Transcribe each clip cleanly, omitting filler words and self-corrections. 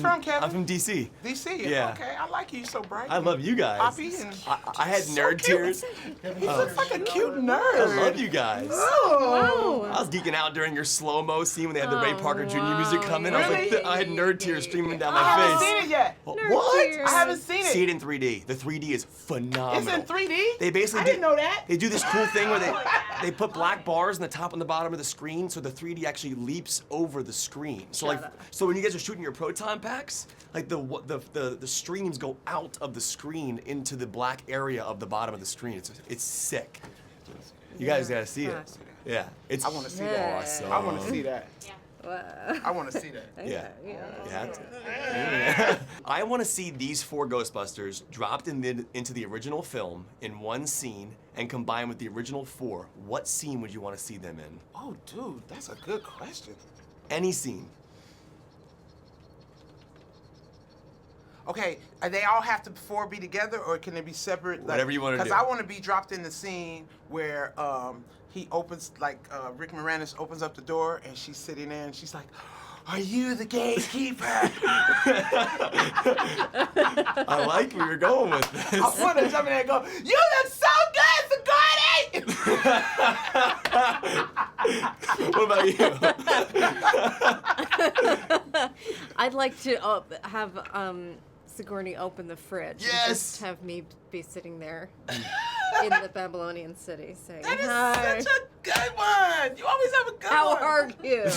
from, Kevin? I'm from DC. DC? Yeah. Okay, I like you. You're so bright. I love you guys. Poppy and... I had nerd tears. He looks like a cute nerd. I love you guys. Oh. I was geeking out during your slow-mo scene when they had the Ray Parker Jr. music come in. I was like, I had nerd tears streaming down my I face. haven't seen it yet. What? I haven't seen it. See it in 3D. The 3D is phenomenal. It's in 3D? They basically I didn't know that. They do this cool thing where they put black bars on the top and the bottom of the screen, so the 3D actually leaps over the screen. So so when you guys are shooting your proton packs, like the streams go out of the screen into the black area of the bottom of the screen. It's sick. You guys gotta see it. Yeah, it's I want to see that. awesome. I want to see that. Wow. I want to see that. Yeah. Yeah. I want to see these 4 Ghostbusters dropped into the original film in one scene and combined with the original 4. What scene would you want to see them in? Oh, dude, that's a good question. Any scene. Okay, they all have to 4 be together, or can they be separate? Whatever you want to do. Because I want to be dropped in the scene where he opens, Rick Moranis opens up the door, and she's sitting there, and she's like, "Are you the gatekeeper?" I like where you're going with this. I want to jump in there and go, "You look so good, Sigourney!" What about you? I'd like to have Sigourney open the fridge. Yes! And just have me be sitting there in the Babylonian city saying, That is "Hi, such a good one. You always have a good how one. are you?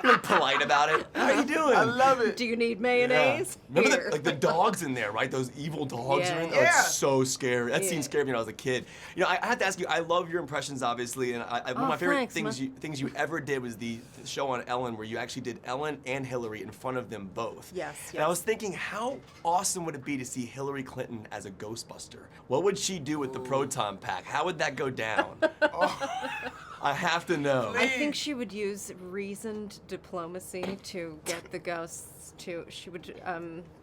You're polite about it. How you doing? I love it. Do you need mayonnaise?" Remember Here." the dogs in there, right? Those evil dogs Yeah. are in there. Oh, Yeah. it's so scary. That Yeah. scene scared me when I was a kid. You know, I had to ask you, I love your impressions, obviously, and one of my favorite thanks, things you ever did was the show on Ellen where you actually did Ellen and Hillary in front of them both. Yes, And I yes. was thinking, how awesome would it be to see Hillary Clinton as a Ghostbuster? What would she do with the proton pack? How would that go down? I have to know. I think she would use reasoned diplomacy to get the ghosts to. She would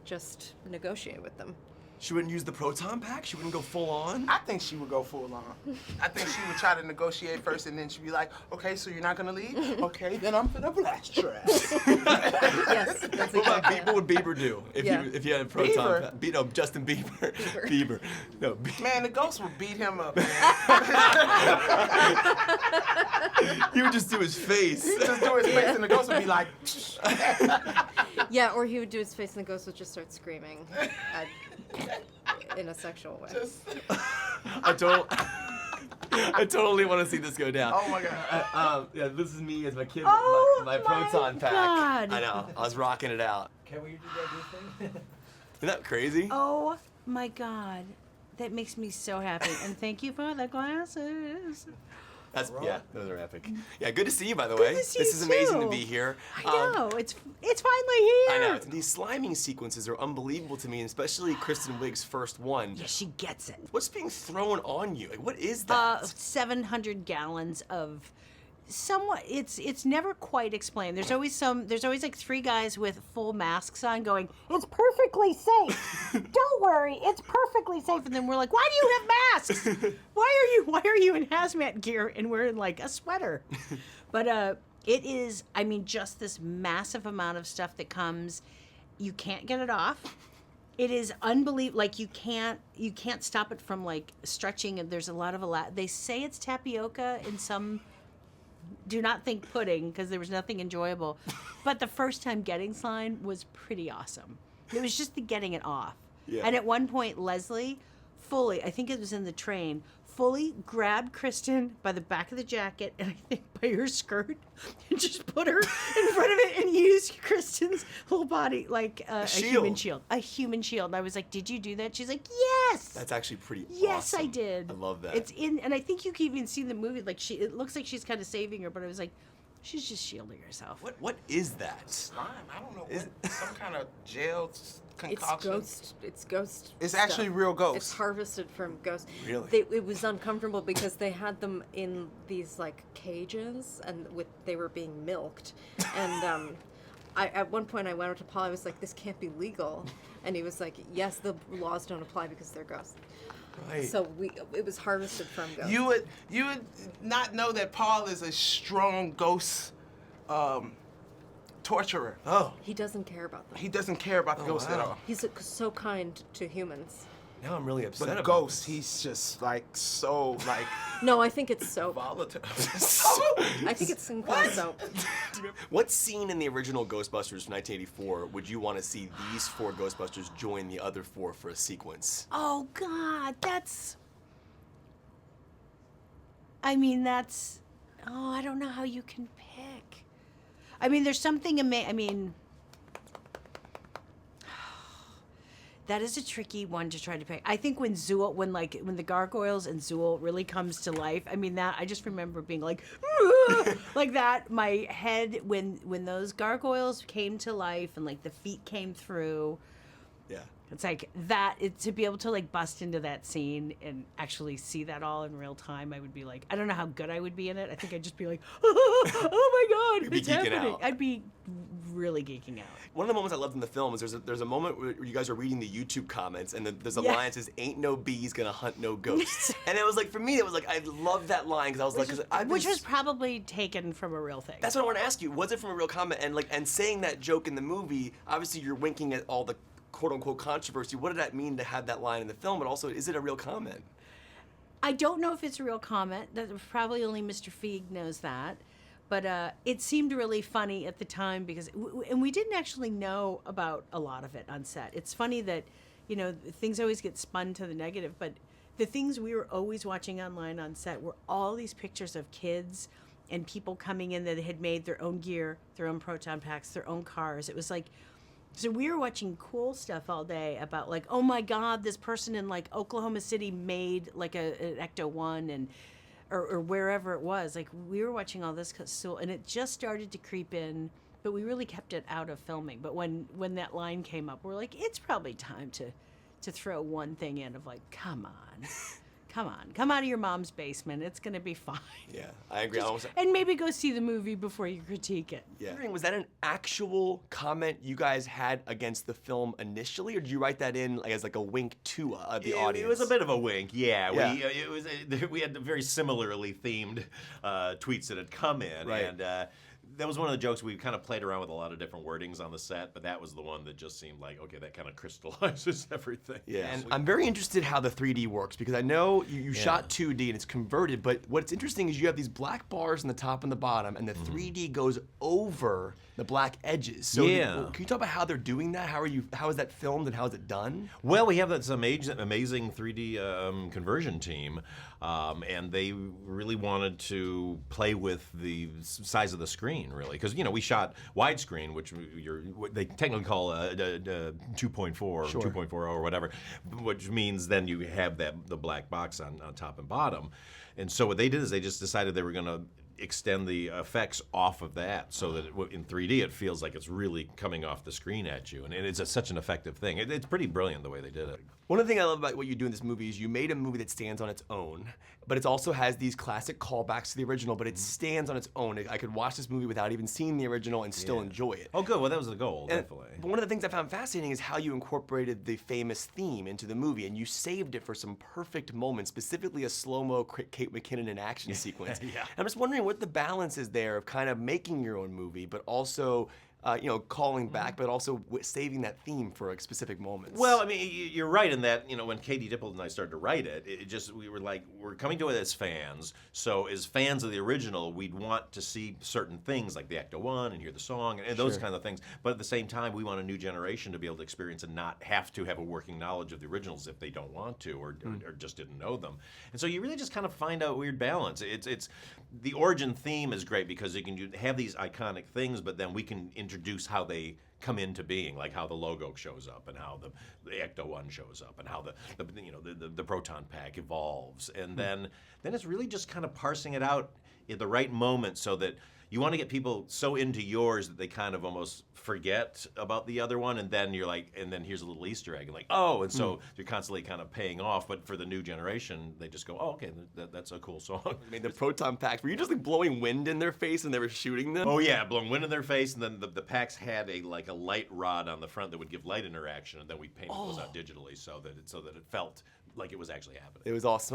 just negotiate with them. She wouldn't use the proton pack? She wouldn't go full on? I think she would go full on. I think she would try to negotiate first, and then she'd be like, "Okay, so you're not gonna leave? Okay, then I'm gonna blast your ass." Yes, that's exactly. What would Bieber do if you had a proton Bieber? pack? No, Justin Bieber. Bieber. No, Man, the ghost would beat him up, man. He would just do his face. He'd just do his face, and the ghost would be like, Yeah, or he would do his face and the ghost would just start screaming in a sexual way. I totally want to see this go down. "Oh my God." Yeah, this is me as my kid, Oh my proton pack. God. I know, I was rocking it out. Can we do that thing? Isn't that crazy? Oh my God. That makes me so happy. And thank you for the glasses. Yeah, those are epic. Yeah, good to see you, by the way. to see This you is amazing to too. be here. I know. It's finally here. I know. These sliming sequences are unbelievable to me, and especially Kristen Wiig's first one. Yeah, she gets it. What's being thrown on you? Like, what is that? 700 gallons of somewhat. It's never quite explained. There's always like 3 guys with full masks on going, "It's perfectly safe. Don't worry, it's perfectly safe." And then we're like, "Why do you have masks? Why are you in hazmat gear and wearing like a sweater?" But it is, I mean, just this massive amount of stuff that comes. You can't get it off. It is unbelievable. Like you can't stop it from like stretching. And there's a lot of they say it's tapioca in some. Do not think pudding because there was nothing enjoyable. But the first time getting slime was pretty awesome. It was just the getting it off. Yeah. And at one point, Leslie fully, I think it was in the train, fully grabbed Kristen by the back of the jacket and I think by her skirt and just put her in front of it and used Kristen's whole body like a human shield. A human shield. And I was like, "Did you do that?" She's like, "Yes." That's actually pretty Yes, awesome. I did. I love that. It's in, and I think you can even see the movie. Like it looks like she's kind of saving her, but I was like, she's just shielding herself. What is that? Slime. I don't know. Some kind of gel It's concoction. ghost. It's stuff. actually real ghost. It's harvested from ghosts. Really? It was uncomfortable because they had them in these like cages and they were being milked. And at one point I went up to Paul. I was like, "This can't be legal," and he was like, "Yes, the laws don't apply because they're ghosts." Right. So it was harvested from ghosts. You would not know that Paul is a strong ghost torturer. Oh, He doesn't care about them. He doesn't care about the ghosts at wow. all. He's so kind to humans. now I'm really upset But about ghosts, this. he's just like so like No, I think it's soap. volatile. I think it's some kind of soap. What scene in the original Ghostbusters from 1984 would you want to see these 4 Ghostbusters join the other 4 for a sequence? Oh God, that's. I mean, that's. Oh, I don't know how you can pick. I mean, there's something I mean, that is a tricky one to try to pick. I think when the gargoyles and Zool really comes to life. I mean, that I just remember being like, like that. My head when those gargoyles came to life and like the feet came through. Yeah. It's like that, to be able to like bust into that scene and actually see that all in real time, I would be like, I don't know how good I would be in it. I think I'd just be like, oh my God, You'd be it's geeking happening. out. I'd be really geeking out. One of the moments I loved in the film is there's a moment where you guys are reading the YouTube comments and there's a Yeah. line that says, "Ain't no bees gonna hunt no ghosts," and it was like for me it was like I loved that line because I was like, Which was probably taken from a real thing. That's what I want to ask you. Was it from a real comment? And saying that joke in the movie, obviously you're winking at all the quote-unquote controversy. What did that mean to have that line in the film? But also, is it a real comment? I don't know if it's a real comment. That probably only Mr. Feig knows that. But it seemed really funny at the time because, and we didn't actually know about a lot of it on set. It's funny that, things always get spun to the negative, but the things we were always watching online on set were all these pictures of kids and people coming in that had made their own gear, their own proton packs, their own cars. It was like, so we were watching cool stuff all day about like, oh my God, this person in like Oklahoma City made like an Ecto-1 and or wherever it was. Like we were watching all this so, and it just started to creep in, but we really kept it out of filming. But when that line came up, we're like, it's probably time to throw one thing in of like, come on. Come out of your mom's basement. It's gonna be fine. Yeah, I agree. And maybe go see the movie before you critique it. Yeah. Was that an actual comment you guys had against the film initially, or did you write that in as like a wink to the audience? It was a bit of a wink, yeah. Yeah. We had very similarly themed tweets that had come in, Right. and that was one of the jokes. We kind of played around with a lot of different wordings on the set, but that was the one that just seemed like, okay, that kind of crystallizes everything. Yeah, and I'm very interested how the 3D works because I know you shot 2D and it's converted, but what's interesting is you have these black bars in the top and the bottom, and the 3D goes over the black edges. So Yeah. can you talk about how they're doing that? How is that filmed and how is it done? Well, we have this amazing 3D conversion team, and they really wanted to play with the size of the screen, really, because we shot widescreen, which they technically call 2.4 or 2.40 or whatever, which means then you have the black box on top and bottom, and so what they did is they just decided they were going to extend the effects off of that so that in 3D it feels like it's really coming off the screen at you, and it's such an effective thing. It's pretty brilliant the way they did it. One of the things I love about what you do in this movie is you made a movie that stands on its own, but it also has these classic callbacks to the original, but it stands on its own. I could watch this movie without even seeing the original and still enjoy it. Oh, good. Well, that was the goal, And- definitely. But one of the things I found fascinating is how you incorporated the famous theme into the movie, and you saved it for some perfect moments, specifically a slow-mo Kate McKinnon in action sequence. Yeah. And I'm just wondering what the balance is there of kind of making your own movie, but also calling back, but also saving that theme for specific moments. Well, I mean, you're right in that, when Katie Dippold and I started to write it, we were like, we're coming to it as fans. So as fans of the original, we'd want to see certain things like the Ecto-1 and hear the song and those kind of things. But at the same time, we want a new generation to be able to experience and not have to have a working knowledge of the originals if they don't want to or just didn't know them. And so you really just kind of find out weird balance. It's the origin theme is great because you can have these iconic things, but then we can introduce how they come into being, like how the logo shows up and how the Ecto-1 shows up and how the proton pack evolves, and then it's really just kind of parsing it out at the right moment so that you want to get people so into yours that they kind of almost forget about the other one, and then you're like, and then here's a little Easter egg, and like, oh, and so you're constantly kind of paying off. But for the new generation, they just go, oh, okay, that's a cool song. I mean, the proton packs, were you just like blowing wind in their face and they were shooting them? Oh yeah, blowing wind in their face, and then the packs had a light rod on the front that would give light interaction, and then we painted those out digitally so that it felt like it was actually happening. It was awesome.